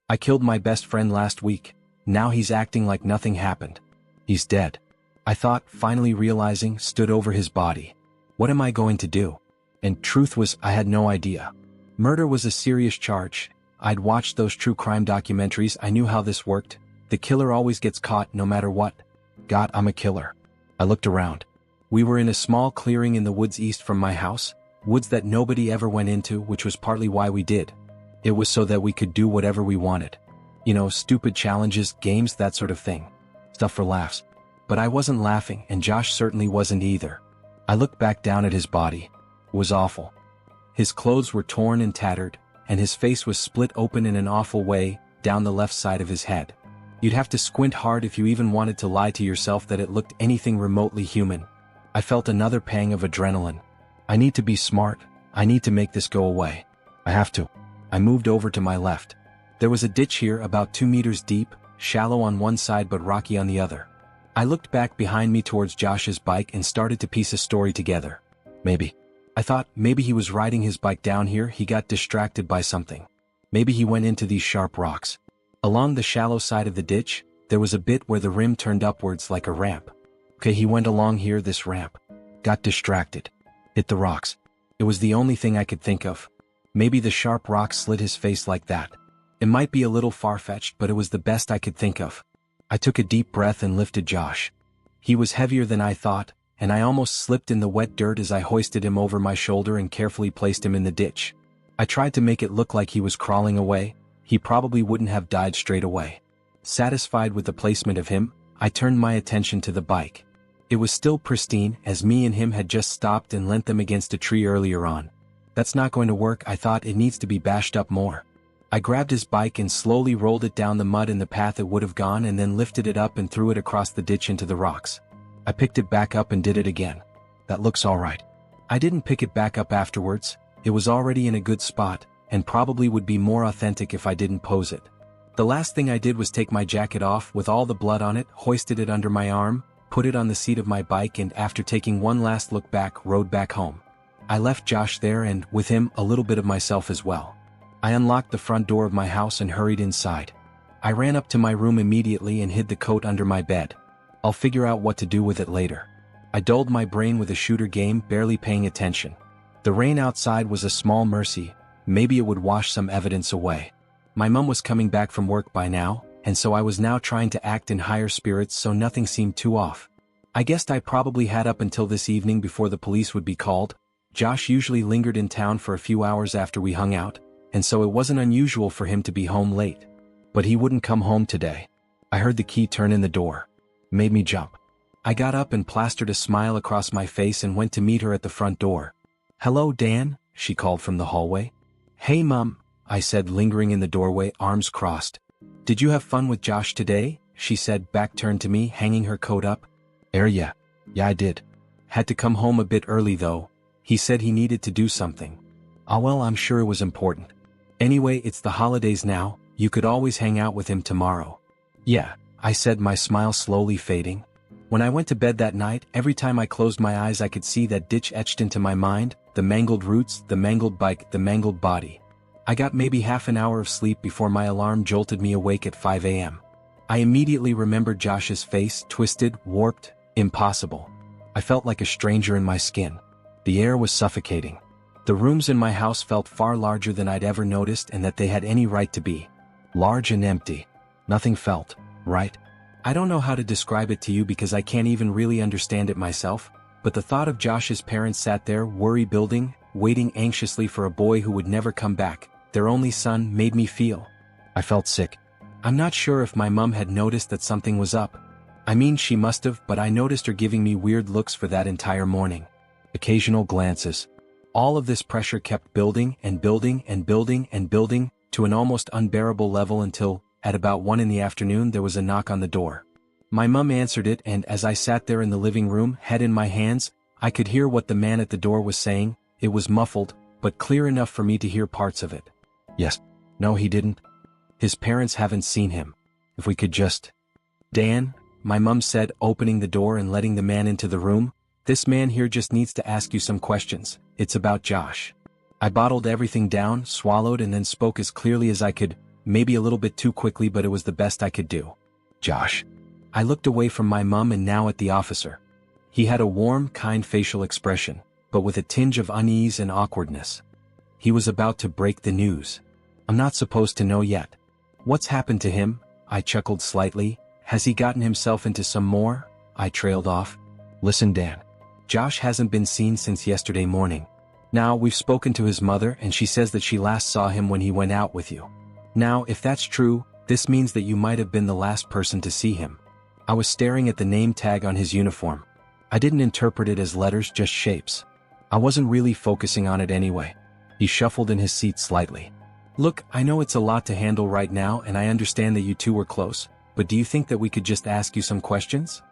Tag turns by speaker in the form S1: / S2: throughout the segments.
S1: I killed my best friend last week. Now he's acting like nothing happened. He's dead. I thought, finally realizing, stood over his body. What am I going to do? And truth was, I had no idea. Murder was a serious charge. I'd watched those true crime documentaries. I knew how this worked. The killer always gets caught no matter what. God, I'm a killer. I looked around. We were in a small clearing in the woods east from my house, woods that nobody ever went into, which was partly why we did. It was so that we could do whatever we wanted. You know, stupid challenges, games, that sort of thing. Stuff for laughs. But I wasn't laughing, and Josh certainly wasn't either. I looked back down at his body. It was awful. His clothes were torn and tattered, and his face was split open in an awful way, down the left side of his head. You'd have to squint hard if you even wanted to lie to yourself that it looked anything remotely human. I felt another pang of adrenaline. I need to be smart. I need to make this go away. I have to. I moved over to my left. There was a ditch here about 2 meters deep, shallow on one side but rocky on the other. I looked back behind me towards Josh's bike and started to piece a story together. I thought, maybe he was riding his bike down here, he got distracted by something. Maybe he went into these sharp rocks. Along the shallow side of the ditch, there was a bit where the rim turned upwards like a ramp. Okay, he went along here, this ramp. Got distracted. Hit the rocks. It was the only thing I could think of. Maybe the sharp rocks slit his face like that. It might be a little far-fetched, but it was the best I could think of. I took a deep breath and lifted Josh. He was heavier than I thought, and I almost slipped in the wet dirt as I hoisted him over my shoulder and carefully placed him in the ditch. I tried to make it look like he was crawling away. He probably wouldn't have died straight away. Satisfied with the placement of him, I turned my attention to the bike. It was still pristine, as me and him had just stopped and leant them against a tree earlier on. That's not going to work, I thought. It needs to be bashed up more. I grabbed his bike and slowly rolled it down the mud in the path it would have gone and then lifted it up and threw it across the ditch into the rocks. I picked it back up and did it again. That looks alright. I didn't pick it back up afterwards. It was already in a good spot, and probably would be more authentic if I didn't pose it. The last thing I did was take my jacket off with all the blood on it, hoisted it under my arm, put it on the seat of my bike, and after taking one last look back, rode back home. I left Josh there and, with him, a little bit of myself as well. I unlocked the front door of my house and hurried inside. I ran up to my room immediately and hid the coat under my bed. I'll figure out what to do with it later. I dulled my brain with a shooter game, barely paying attention. The rain outside was a small mercy. Maybe it would wash some evidence away. My mum was coming back from work by now, and so I was now trying to act in higher spirits so nothing seemed too off. I guessed I probably had up until this evening before the police would be called. Josh usually lingered in town for a few hours after we hung out, and so it wasn't unusual for him to be home late. But he wouldn't come home today. I heard the key turn in the door. Made me jump. I got up and plastered a smile across my face and went to meet her at the front door. "Hello, Dan," she called from the hallway. "Hey, Mum," I said, lingering in the doorway, arms crossed. "Did you have fun with Josh today?" she said, back turned to me, hanging her coat up. Yeah, I did. Had to come home a bit early though. He said he needed to do something. Ah, well, I'm sure it was important. Anyway, it's the holidays now, you could always hang out with him tomorrow." "Yeah," I said, my smile slowly fading. When I went to bed that night, every time I closed my eyes I could see that ditch etched into my mind, the mangled roots, the mangled bike, the mangled body. I got maybe half an hour of sleep before my alarm jolted me awake at 5 a.m. I immediately remembered Josh's face, twisted, warped, impossible. I felt like a stranger in my skin. The air was suffocating. The rooms in my house felt far larger than I'd ever noticed and that they had any right to be. Large and empty. Nothing felt right. I don't know how to describe it to you because I can't even really understand it myself, but the thought of Josh's parents sat there, worry building, waiting anxiously for a boy who would never come back, their only son, made me feel. I felt sick. I'm not sure if my mum had noticed that something was up. I mean, she must have, but I noticed her giving me weird looks for that entire morning. Occasional glances. All of this pressure kept building and building and building and building to an almost unbearable level until, at about 1 in the afternoon, there was a knock on the door. My mum answered it, and as I sat there in the living room, head in my hands, I could hear what the man at the door was saying. It was muffled, but clear enough for me to hear parts of it. "Yes. No, he didn't. His parents haven't seen him. If we could just—" "Dan," my mum said, opening the door and letting the man into the room, "this man here just needs to ask you some questions. It's about Josh." I bottled everything down, swallowed, and then spoke as clearly as I could. maybe a little bit too quickly, but it was the best I could do. Josh. I looked away from my mum and now at the officer. He had a warm, kind facial expression, but with a tinge of unease and awkwardness. He was about to break the news. I'm not supposed to know yet. What's happened to him? I chuckled slightly. Has he gotten himself into some more? I trailed off. Listen, Dan. Josh hasn't been seen since yesterday morning. Now, we've spoken to his mother and she says that she last saw him when he went out with you. Now, if that's true, this means that you might have been the last person to see him. I was staring at the name tag on his uniform. I didn't interpret it as letters, just shapes. I wasn't really focusing on it anyway. He shuffled in his seat slightly. Look, I know it's a lot to handle right now and I understand that you two were close, but do you think that we could just ask you some questions?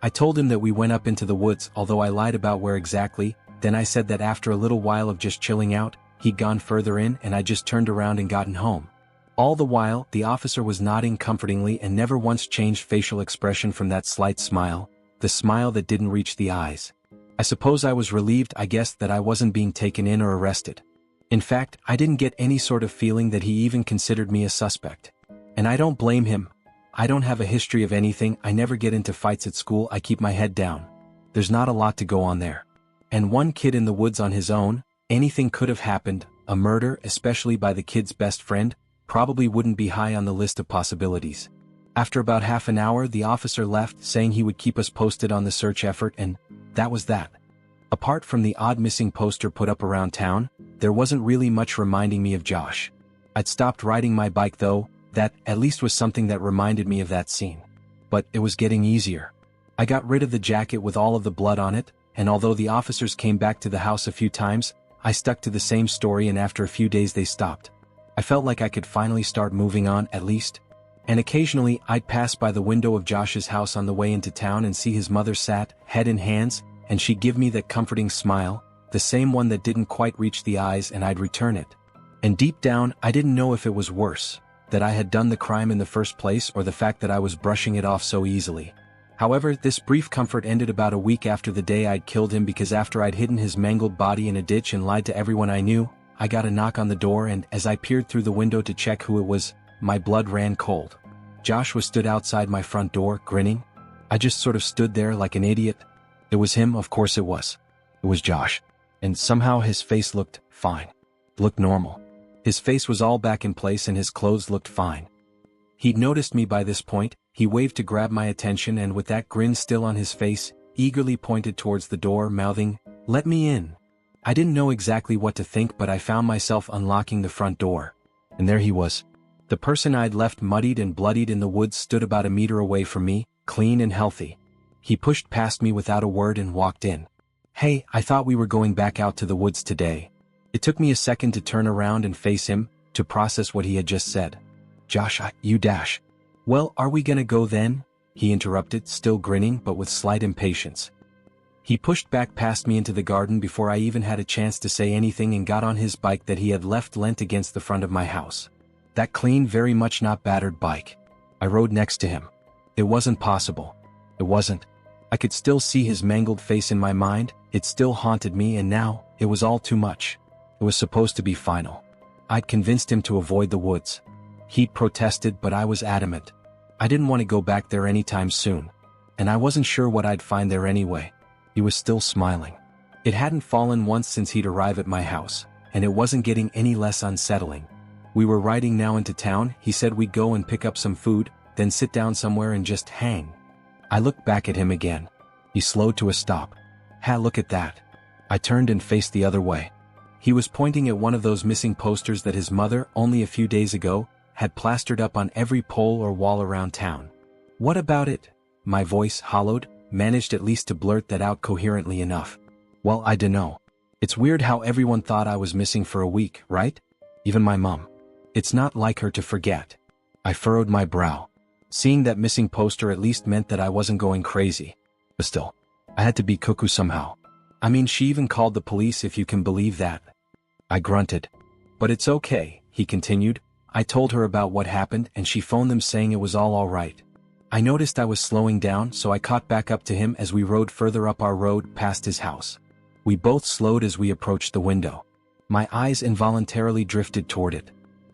S1: I told him that we went up into the woods, although I lied about where exactly. Then I said that after a little while of just chilling out, he'd gone further in and I just turned around and gotten home. All the while, the officer was nodding comfortingly and never once changed facial expression from that slight smile, the smile that didn't reach the eyes. I suppose I was relieved, I guessed, that I wasn't being taken in or arrested. In fact, I didn't get any sort of feeling that he even considered me a suspect. And I don't blame him. I don't have a history of anything, I never get into fights at school, I keep my head down. There's not a lot to go on there. And one kid in the woods on his own, anything could have happened, a murder, especially by the kid's best friend, probably wouldn't be high on the list of possibilities. After about half an hour, the officer left, saying he would keep us posted on the search effort, and that was that. Apart from the odd missing poster put up around town, there wasn't really much reminding me of Josh. I'd stopped riding my bike though, that at least was something that reminded me of that scene. But it was getting easier. I got rid of the jacket with all of the blood on it, and although the officers came back to the house a few times, I stuck to the same story and after a few days they stopped. I felt like I could finally start moving on, at least. And occasionally, I'd pass by the window of Josh's house on the way into town and see his mother sat, head in hands, and she'd give me that comforting smile, the same one that didn't quite reach the eyes, and I'd return it. And deep down, I didn't know if it was worse, that I had done the crime in the first place or the fact that I was brushing it off so easily. However, this brief comfort ended about a week after the day I'd killed him, because after I'd hidden his mangled body in a ditch and lied to everyone I knew, I got a knock on the door, and as I peered through the window to check who it was, my blood ran cold. Josh was stood outside my front door, grinning. I just sort of stood there like an idiot. It was him, of course it was. It was Josh. And somehow his face looked fine. Looked normal. His face was all back in place and his clothes looked fine. He'd noticed me by this point. He waved to grab my attention and with that grin still on his face, eagerly pointed towards the door, mouthing, "Let me in." I didn't know exactly what to think, but I found myself unlocking the front door. And there he was. The person I'd left muddied and bloodied in the woods stood about a meter away from me, clean and healthy. He pushed past me without a word and walked in. "Hey, I thought we were going back out to the woods today." It took me a second to turn around and face him, to process what he had just said. "Josh, you dash." "Well, are we gonna go then?" he interrupted, still grinning but with slight impatience. He pushed back past me into the garden before I even had a chance to say anything and got on his bike that he had left leant against the front of my house. That clean, very much not battered bike. I rode next to him. It wasn't possible. It wasn't. I could still see his mangled face in my mind, it still haunted me, and now, it was all too much. It was supposed to be final. I'd convinced him to avoid the woods. He'd protested, but I was adamant. I didn't want to go back there anytime soon. And I wasn't sure what I'd find there anyway. He was still smiling. It hadn't fallen once since he'd arrived at my house, and it wasn't getting any less unsettling. We were riding now into town. He said we'd go and pick up some food, then sit down somewhere and just hang. I looked back at him again. He slowed to a stop. Look at that." I turned and faced the other way. He was pointing at one of those missing posters that his mother, only a few days ago, had plastered up on every pole or wall around town. "What about it?" My voice, hollowed, managed at least to blurt that out coherently enough. "Well, I dunno. It's weird how everyone thought I was missing for a week, right? Even my mom. It's not like her to forget." I furrowed my brow. Seeing that missing poster at least meant that I wasn't going crazy. But still, I had to be cuckoo somehow. I mean, she even called the police, if you can believe that. I grunted. "But it's okay," he continued. "I told her about what happened and she phoned them saying it was all right." I noticed I was slowing down, so I caught back up to him as we rode further up our road past his house. We both slowed as we approached the window. My eyes involuntarily drifted toward it.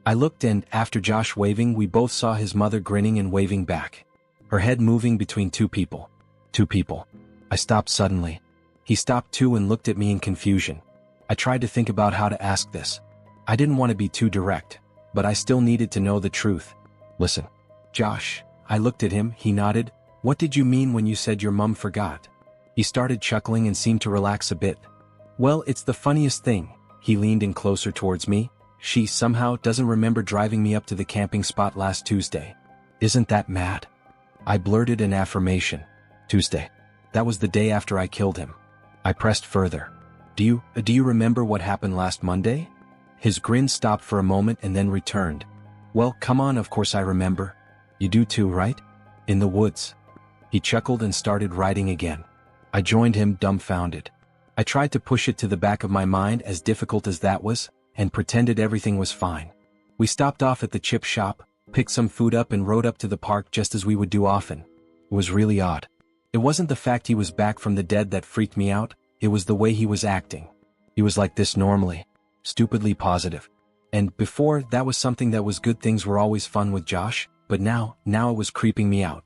S1: I looked and, after Josh waving, we both saw his mother grinning and waving back. Her head moving between two people. Two people. I stopped suddenly. He stopped too and looked at me in confusion. I tried to think about how to ask this. I didn't want to be too direct, but I still needed to know the truth. Listen. Josh, I looked at him, he nodded. What did you mean when you said your mum forgot? He started chuckling and seemed to relax a bit. Well, it's the funniest thing. He leaned in closer towards me. She somehow doesn't remember driving me up to the camping spot last Tuesday. Isn't that mad? I blurted an affirmation. Tuesday. That was the day after I killed him. I pressed further. Do you remember what happened last Monday? His grin stopped for a moment and then returned. Well, come on, of course I remember. You do too, right? In the woods. He chuckled and started writing again. I joined him, dumbfounded. I tried to push it to the back of my mind, as difficult as that was, and pretended everything was fine. We stopped off at the chip shop, picked some food up and rode up to the park just as we would do often. It was really odd. It wasn't the fact he was back from the dead that freaked me out, it was the way he was acting. He was like this normally. Stupidly positive. And before, that was something that was good, things were always fun with Josh, but now it was creeping me out.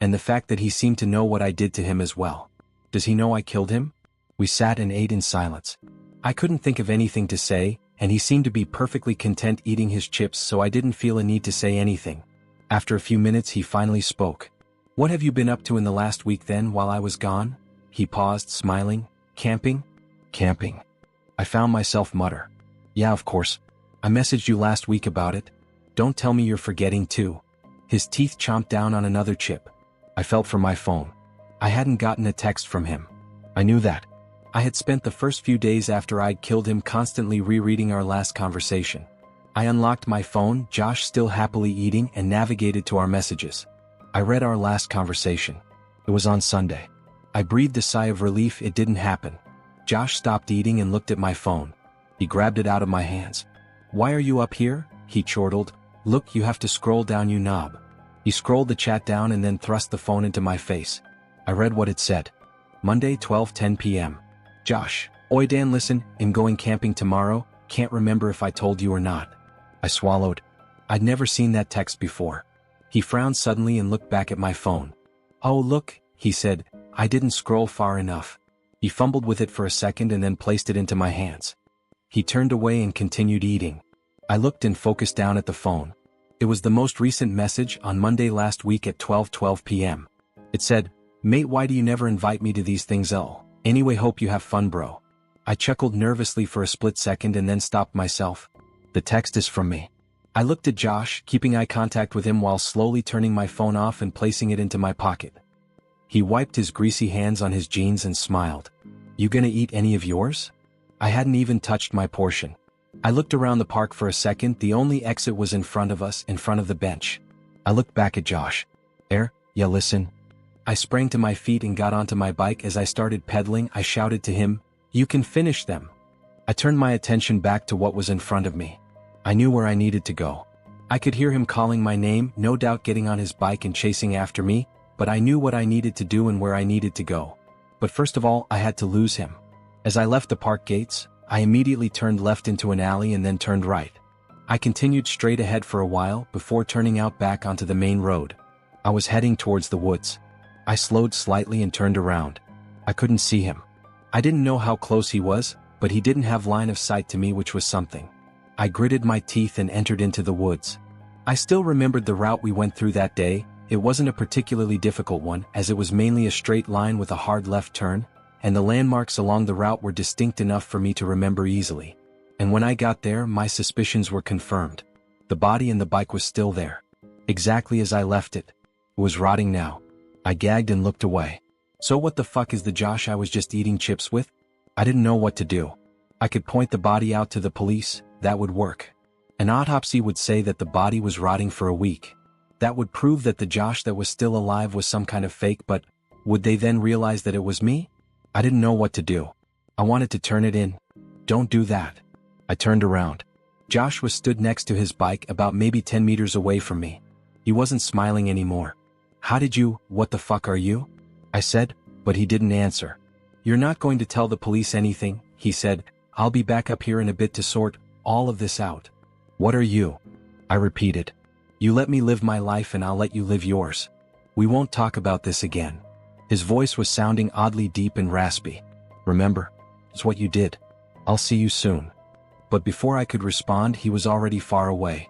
S1: And the fact that he seemed to know what I did to him as well. Does he know I killed him? We sat and ate in silence. I couldn't think of anything to say, and he seemed to be perfectly content eating his chips, so I didn't feel a need to say anything. After a few minutes he finally spoke. What have you been up to in the last week then, while I was gone? He paused, smiling. Camping? Camping. I found myself mutter. Yeah, of course. I messaged you last week about it. Don't tell me you're forgetting too. His teeth chomped down on another chip. I felt for my phone. I hadn't gotten a text from him. I knew that. I had spent the first few days after I'd killed him constantly rereading our last conversation. I unlocked my phone, Josh still happily eating, and navigated to our messages. I read our last conversation. It was on Sunday. I breathed a sigh of relief. It didn't happen. Josh stopped eating and looked at my phone. He grabbed it out of my hands. Why are you up here? He chortled. Look, you have to scroll down, you knob. He scrolled the chat down and then thrust the phone into my face. I read what it said. Monday, 12:10 p.m. Josh, oi Dan, listen, I'm going camping tomorrow, can't remember if I told you or not. I swallowed. I'd never seen that text before. He frowned suddenly and looked back at my phone. Oh look, he said, I didn't scroll far enough. He fumbled with it for a second and then placed it into my hands. He turned away and continued eating. I looked and focused down at the phone. It was the most recent message on Monday last week at 12:12 p.m. It said, Mate, why do you never invite me to these things? Anyway, hope you have fun, bro. I chuckled nervously for a split second and then stopped myself. The text is from me. I looked at Josh, keeping eye contact with him while slowly turning my phone off and placing it into my pocket. He wiped his greasy hands on his jeans and smiled. You gonna eat any of yours? I hadn't even touched my portion. I looked around the park for a second. The only exit was in front of us, in front of the bench. I looked back at Josh. Yeah, listen. I sprang to my feet and got onto my bike. As I started pedaling, I shouted to him, You can finish them. I turned my attention back to what was in front of me. I knew where I needed to go. I could hear him calling my name, no doubt getting on his bike and chasing after me, but I knew what I needed to do and where I needed to go. But first of all, I had to lose him. As I left the park gates, I immediately turned left into an alley and then turned right. I continued straight ahead for a while before turning out back onto the main road. I was heading towards the woods. I slowed slightly and turned around. I couldn't see him. I didn't know how close he was, but he didn't have line of sight to me, which was something. I gritted my teeth and entered into the woods. I still remembered the route we went through that day. It wasn't a particularly difficult one, as it was mainly a straight line with a hard left turn, and the landmarks along the route were distinct enough for me to remember easily. And when I got there, my suspicions were confirmed. The body and the bike was still there. Exactly as I left it. It was rotting now. I gagged and looked away. So what the fuck is the Josh I was just eating chips with? I didn't know what to do. I could point the body out to the police, that would work. An autopsy would say that the body was rotting for a week. That would prove that the Josh that was still alive was some kind of fake, but would they then realize that it was me? I didn't know what to do. I wanted to turn it in. Don't do that. I turned around. Josh was stood next to his bike about maybe 10 meters away from me. He wasn't smiling anymore. What the fuck are you? I said, but he didn't answer. You're not going to tell the police anything, he said. I'll be back up here in a bit to sort all of this out. What are you? I repeated. You let me live my life and I'll let you live yours. We won't talk about this again. His voice was sounding oddly deep and raspy. Remember? It's what you did. I'll see you soon. But before I could respond, he was already far away.